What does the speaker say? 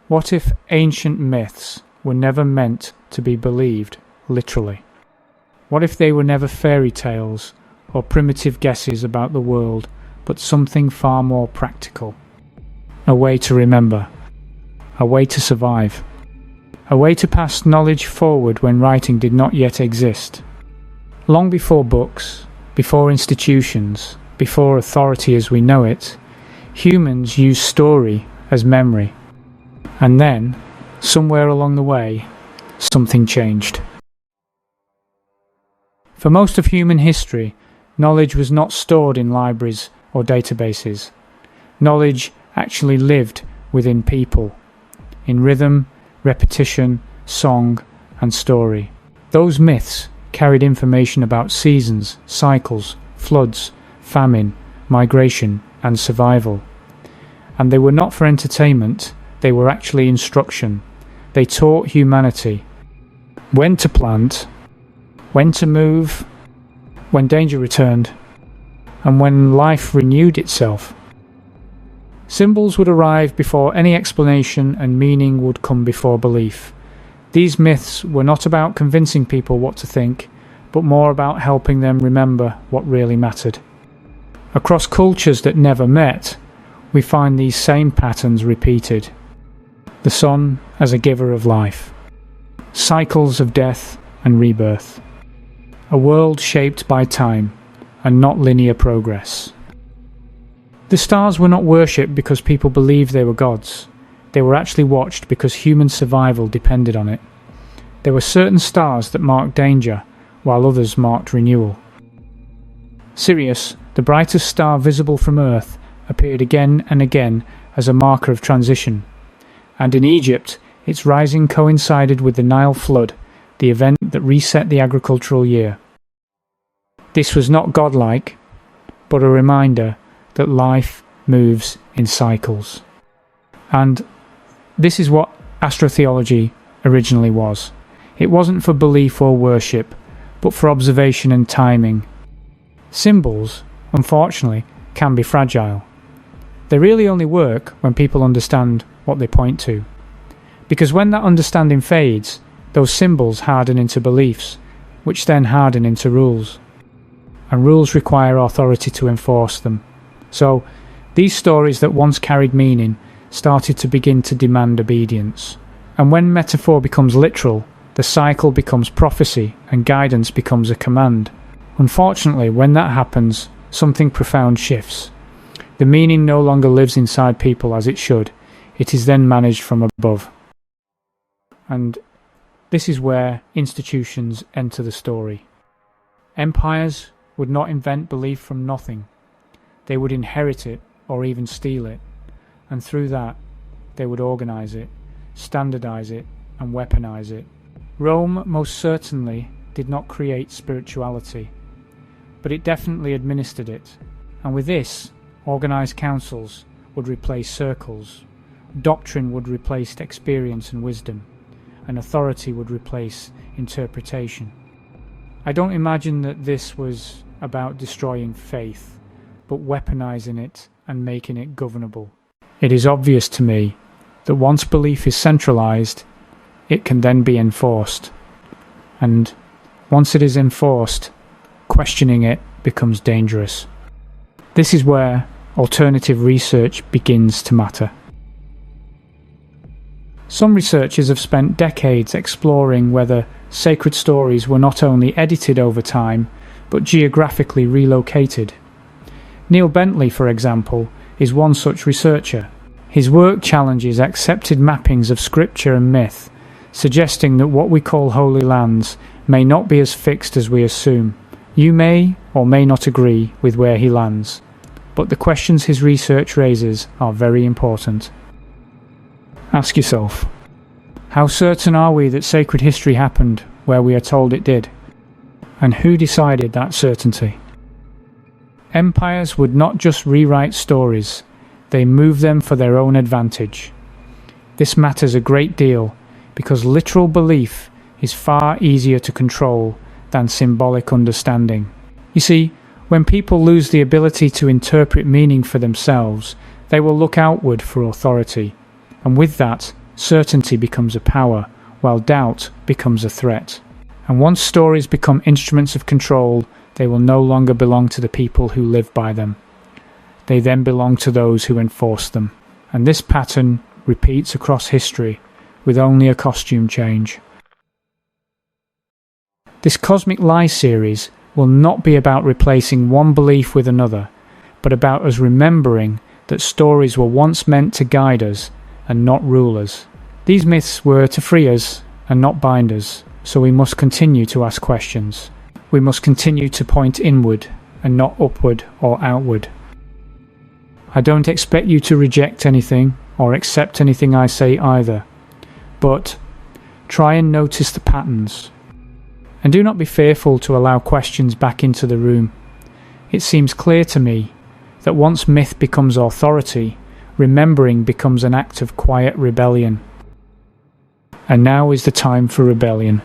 What if ancient myths were never meant to be believed literally? What if they were never fairy tales or primitive guesses about the world, but something far more practical? A way to remember, a way to survive, a way to pass knowledge forward when writing did not yet exist. Long before books, before institutions, before authority as we know it, humans used story as memory. And then, somewhere along the way, something changed. For most of human history, knowledge was not stored in libraries or databases. Knowledge actually lived within people, in rhythm, repetition, song, and story. Those myths carried information about seasons, cycles, floods, famine, migration, and survival. And they were not for entertainment, they were actually instruction. They taught humanity when to plant, when to move, when danger returned, and when life renewed itself. Symbols would arrive before any explanation, and meaning would come before belief. These myths were not about convincing people what to think, but more about helping them remember what really mattered. Across cultures that never met, we find these same patterns repeated. The sun as a giver of life, cycles of death and rebirth, a world shaped by time and not linear progress. The stars were not worshipped because people believed they were gods. They were actually watched because human survival depended on it. There were certain stars that marked danger, while others marked renewal. Sirius, the brightest star visible from Earth, appeared again and again as a marker of transition. And in Egypt, its rising coincided with the Nile flood, the event that reset the agricultural year. This was not godlike, but a reminder that life moves in cycles. And this is what astrotheology originally was. It wasn't for belief or worship, but for observation and timing. Symbols, unfortunately, can be fragile. They really only work when people understand what they point to. Because when that understanding fades, those symbols harden into beliefs, which then harden into rules. And rules require authority to enforce them. So, these stories that once carried meaning started to begin to demand obedience. And when metaphor becomes literal, the cycle becomes prophecy and guidance becomes a command. Unfortunately, when that happens, something profound shifts. The meaning no longer lives inside people as it should. It is then managed from above. And this is where institutions enter the story. Empires would not invent belief from nothing. They would inherit it or even steal it. And through that, they would organize it, standardize it, and weaponize it. Rome most certainly did not create spirituality, but it definitely administered it. And with this, organized councils would replace circles, doctrine would replace experience and wisdom, and authority would replace interpretation. I don't imagine that this was about destroying faith, but weaponizing it and making it governable. It is obvious to me that once belief is centralized, it can then be enforced. And once it is enforced, questioning it becomes dangerous. This is where alternative research begins to matter. Some researchers have spent decades exploring whether sacred stories were not only edited over time, but geographically relocated. Neil Bentley, for example, is one such researcher. His work challenges accepted mappings of scripture and myth, suggesting that what we call holy lands may not be as fixed as we assume. You may or may not agree with where he lands, but the questions his research raises are very important. Ask yourself, how certain are we that sacred history happened where we are told it did? And who decided that certainty? Empires would not just rewrite stories, they moved them for their own advantage. This matters a great deal because literal belief is far easier to control than symbolic understanding. You see, when people lose the ability to interpret meaning for themselves, they will look outward for authority, and with that, certainty becomes a power, while doubt becomes a threat. And once stories become instruments of control, they will no longer belong to the people who live by them. They then belong to those who enforce them. And this pattern repeats across history, with only a costume change. This Cosmic Lie series will not be about replacing one belief with another, but about us remembering that stories were once meant to guide us and not rule us. These myths were to free us and not bind us, so we must continue to ask questions. We must continue to point inward and not upward or outward. I don't expect you to reject anything or accept anything I say either, but try and notice the patterns. And do not be fearful to allow questions back into the room. It seems clear to me that once myth becomes authority, remembering becomes an act of quiet rebellion. And now is the time for rebellion.